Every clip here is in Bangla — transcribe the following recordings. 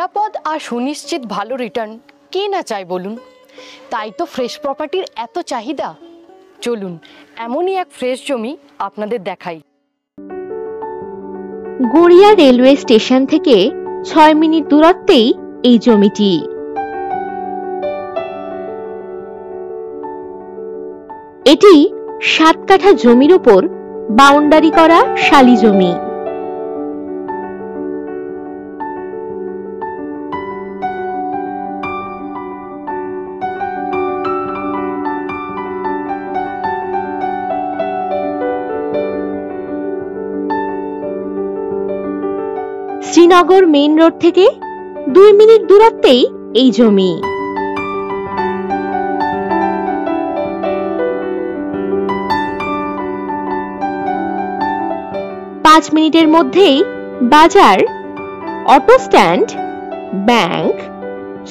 নিরাপদ আর সুনিশ্চিত ভালো রিটার্ন কে না চায় বলুন। তাই তো ফ্রেশ প্রপার্টির এত চাহিদা। চলুন এমনই এক ফ্রেশ জমি আপনাদের দেখাই। গড়িয়া রেলওয়ে স্টেশন থেকে 6 মিনিট দূরত্বেই এই জমিটি। এটি 7 কাঠা জমির উপর বাউন্ডারি করা শালি জমি। শ্রীনগর মেইন রোড থেকে 2 মিনিট দূরত্বেই এই জমি। পাঁচ মিনিটের মধ্যেই বাজার, অটো স্ট্যান্ড, ব্যাংক,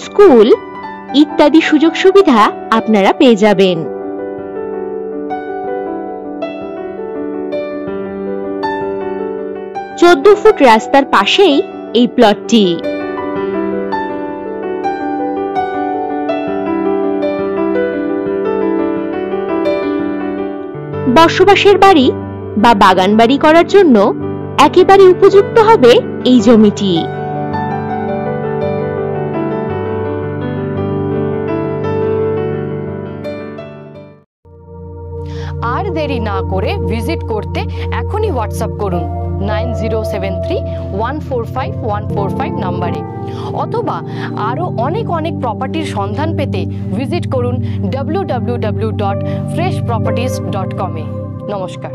স্কুল ইত্যাদি সুযোগ সুবিধা আপনারা পেয়ে যাবেন। 14 ফুট রাস্তার পাশেই এই প্লটটি। বসবাসের বাড়ি বা বাগান বাড়ি করার জন্য একেবারে উপযুক্ত হবে এই জমিটি। আর দেরি না করে ভিজিট করতে এখনই হোয়াটসঅ্যাপ করুন 9073145145 নম্বরে, অথবা আরো অনেক প্রপার্টির সন্ধান পেতে ভিজিট করুন www.freshproperties.com এ। নমস্কার।